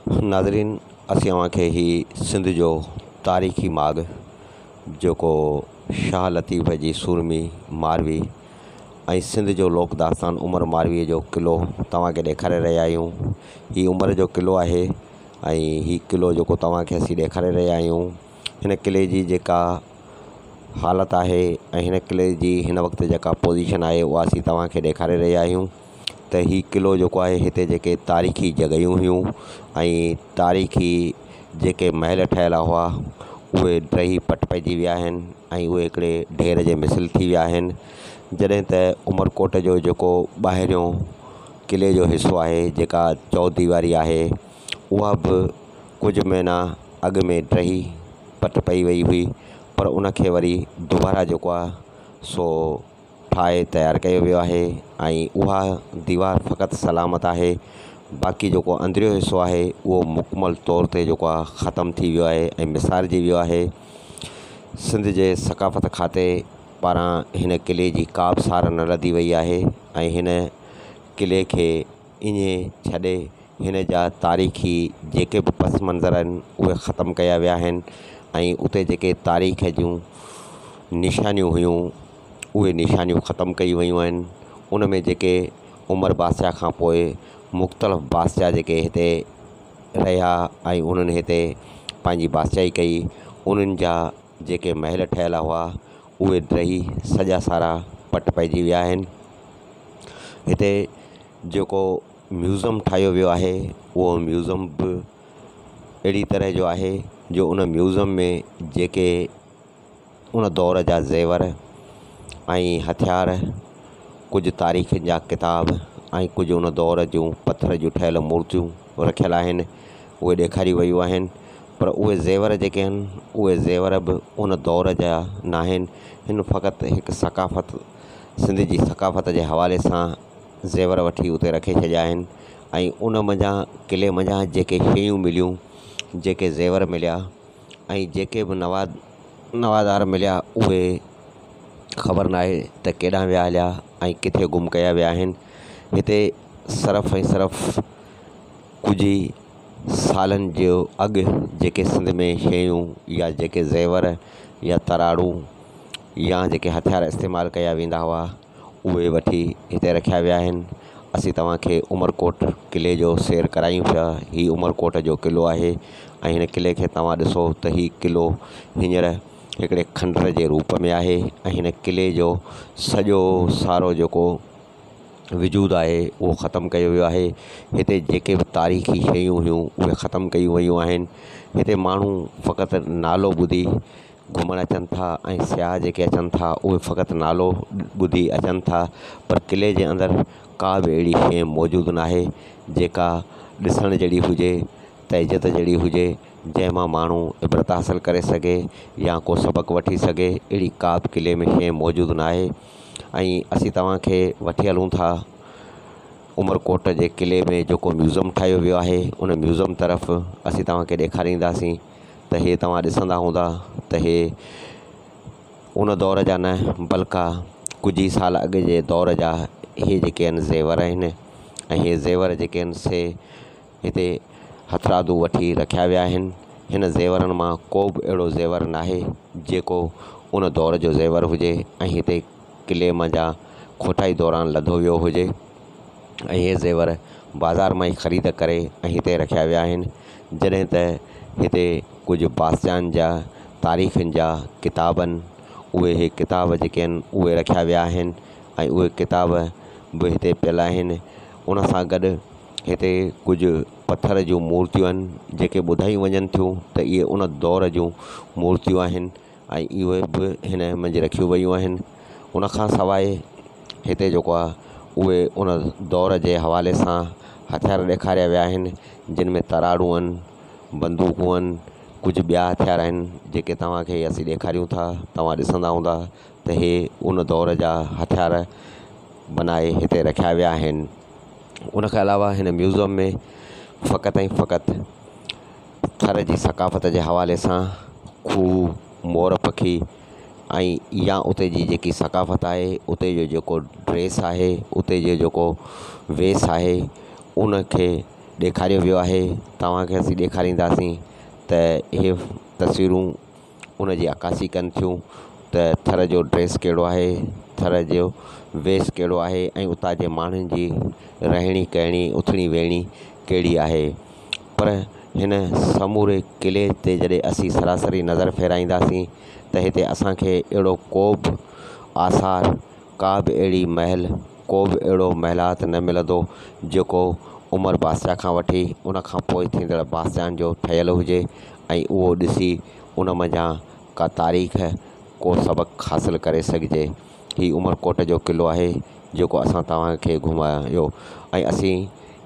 नाज़रीन, असीं अव्हांखे ही सिंध जो तारीख़ी माॻु जेको शाह लतीफ़ जी सुरमी मारवी ऐं सिंध जो लोक दास्तान उमर मारवीअ जो क़िलो तव्हांखे ॾेखारे रहिया आहियूं। ही उमर जो क़िलो आहे ऐं ही क़िलो जेको तव्हांखे असीं ॾेखारे रहिया आहियूं, हिन क़िले जी जेका हालत आहे ऐं हिन क़िले जी हिन वक़्तु जेका पोज़ीशन आहे उहा असीं तव्हांखे ॾेखारे रहिया आहियूं। त ही क़िलो जेको आहे, हिते जेके तारीख़ी जॻहियूं हुयूं ऐं तारीख़ी जेके महल ठहियल हुआ उहे टही पट पइजी विया आहिनि ऐं उहे हिकिड़े ढेर जे मिसल थी विया आहिनि। जॾहिं त उमरकोट जो जेको ॿाहिरियों क़िले जो हिसो आहे, जेका चौदीवारी आहे, उहा बि कुझु महीना अॻु में टही पट पई वई हुई, पर उनखे वरी दुबारा जेको आहे सो ठाहे तयारु कयो वियो आहे ऐं उहा दीवार फ़क़ति सलामत आहे। बाक़ी जेको अंदरियो हिसो आहे उहो मुकमल तौर ते जेको आहे ख़तमु थी वियो आहे ऐं मिसारजी वियो आहे। सिंध जे सक़ाफ़त खाते पारां हिन क़िले जी का बि सार न लधी वई आहे ऐं हिन क़िले खे ईअं छॾे हिन जा तारीख़ी जेके बि पस मंज़र आहिनि उहे ख़तमु कया विया आहिनि ऐं उते जेके तारीख़ जूं निशानियूं हुयूं उहे निशानियूं ख़तमु कयूं वयूं आहिनि। उन में जेके उमर बादशाह खां पोइ मुख़्तलिफ़ बादशाह जेके हिते रहिया ऐं उन्हनि हिते पंहिंजी बादशाही कई, उन्हनि जा जेके महल ठहियल हुआ उहे टही सॼा सारा पट पइजी विया आहिनि। हिते जेको म्यूज़ियम ठाहियो वियो आहे उहो म्यूज़ियम बि अहिड़ी तरह जो आहे जो उन म्यूज़ियम में जेके उन दौर जा ज़ेवर ऐं हथियार, कुझु तारीख़ जा किताब ऐं कुझु उन दौर जूं पथर जूं ठहियल मूर्तियूं रखियल आहिनि, उहे ॾेखारी वियूं आहिनि। पर उहे ज़ेवर जेके आहिनि उहे ज़ेवर बि उन दौर जा न आहिनि। हिन फ़क़ति हिकु सक़ाफ़त, सिंध जी सक़ाफ़त जे हवाले सां ज़ेवर वठी उते रखे छॾिया आहिनि ऐं उन मंझां क़िले मंझां जेके शयूं मिलियूं, जेके ज़ेवर मिलिया ऐं जेके बि नवादार मिलिया, उहे ख़बर न आहे त केॾांहुं विया हलिया ऐं किथे गुम कया विया आहिनि। हिते सिर्फ़ु ऐं सिर्फ़ु कुझु ई सालनि जो अॻु जेके सिंध में शयूं या जेके ज़ेवर या तराड़ू या जेके हथियार इस्तेमालु कया वेंदा हुआ उहे वठी हिते रखिया विया आहिनि। असीं तव्हांखे उमरकोट क़िले जो सैर करायूं पिया। ही उमरकोट जो क़िलो आहे ऐं हिन क़िले खे तव्हां ॾिसो त ही क़िलो हींअर हिकिड़े खंडर जे रूप में आहे ऐं हिन क़िले जो सॼो सारो जेको वजूद आहे उहो ख़तमु कयो वियो आहे। हिते जेके बि तारीख़ी शयूं हुयूं उहे ख़तमु कयूं वयूं आहिनि। हिते माण्हू फ़क़ति नालो ॿुधी घुमणु अचनि था ऐं सियाह जेके अचनि था उहे फ़क़ति नालो ॿुधी अचनि था, पर क़िले जे अंदरि का बि अहिड़ी शइ मौजूदु न आहे जेका ॾिसण जहिड़ी हुजे, त इज़त जहिड़ी हुजे, जंहिंमां माण्हू इबरत हासिलु करे सघे या को सबक़ु वठी सघे। अहिड़ी का बि क़िले में शइ मौजूदु न आहे ऐं असीं तव्हांखे वठी हलूं था उमरकोट जे क़िले में जेको म्यूज़ियम ठाहियो वियो आहे, उन म्यूज़ियम तरफ़ असीं तव्हांखे ॾेखारींदासीं। त हे तव्हां ॾिसंदा हूंदा त हे उन दौर जा न बल्कि कुझु ई साल अॻु जे दौर जा इहे जेके आहिनि ज़ेवर आहिनि ऐं इहे ज़ेवर जेके आहिनि से हिते हथरादू वठी रखिया विया आहिनि। हिन ज़ेवरनि मां को बि अहिड़ो ज़ेवर न आहे जेको उन दौर जो ज़ेवर हुजे ऐं हिते क़िले मंझां खोटाई दौरान लधो वियो हुजे ऐं इहे ज़ेवर बाज़ार मां ई ख़रीद करे ऐं हिते रखिया विया आहिनि। जॾहिं त हिते कुझु बादशाहनि जा तारीख़नि जा किताबनि, उहे किताब जेके आहिनि उहे रखिया विया आहिनि ऐं उहे किताब बि हिते पियल आहिनि। उन सां गॾु हिते कुझु पथर जूं मूर्तियूं आहिनि जेके ॿुधायूं वञनि थियूं त इहे उन दौर जूं मूर्तियूं आहिनि ऐं इहे बि हिन मंझि रखियूं वयूं आहिनि। उन खां सवाइ हिते जेको आहे उहे उन दौर जे हवाले सां हथियार ॾेखारिया विया आहिनि, जिन में तराड़ू आहिनि, बंदूकूं आहिनि, कुझु ॿिया हथियार आहिनि जेके तव्हांखे असीं ॾेखारियूं था। तव्हां ॾिसंदा हूंदा त हे उन दौर जा हथियार बनाए हिते रखिया विया आहिनि। उन खां अलावा हिन म्यूज़ियम में फ़क़ति ऐं फ़क़ति थर जी सक़ाफ़त जे हवाले सां खूह, मोर पखी ऐं या उते जी जेकी सक़ाफ़त आहे, उते जो जेको ड्रेस आहे, उते जो जेको वेस आहे, उन खे ॾेखारियो वियो आहे। तव्हांखे असीं ॾेखारींदासीं त इहे तस्वीरूं उन जी अकासी कनि थियूं त थर जो ड्रेस कहिड़ो आहे, थर जो वेश कहिड़ो आहे ऐं उतां जे माण्हुनि जी रहणी कहणी उथणी वेहणी कहिड़ी आहे। पर हिन समूरे किले ते जॾहिं असीं सरासरी नज़र फेराईंदासीं त हिते असांखे अहिड़ो को बि आसार, का बि अहिड़ी महल, को बि अहिड़ो महलात न मिलंदो जेको उमर बादशाह खां वठी उन खां पोइ थींदड़ बादशाहनि जो ठहियलु हुजे ऐं उहो ॾिसी उन मंझां का तारीख़, को सबक़ु हासिलु करे सघिजे। हीउ उमरकोट जो क़िलो आहे जेको असां तव्हांखे घुमायो ऐं असीं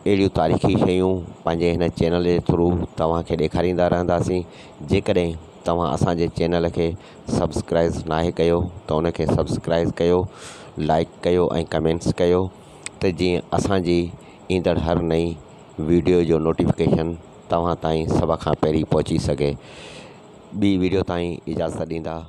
अहिड़ियूं तारीख़ी शयूं पंहिंजे हिन चैनल जे थ्रू तव्हांखे ॾेखारींदा रहंदासीं। जेकॾहिं तव्हां असांजे चैनल खे सब्सक्राइब नाहे कयो त उनखे सब्सक्राइब कयो, लाइक कयो ऐं कमेंट्स कयो त जीअं असांजी ईंदड़ हर नई वीडियो जो नोटिफिकेशन तव्हां ताईं सभ खां पहिरीं पहुची सघे। ॿी वीडियो ताईं इजाज़त ॾींदा।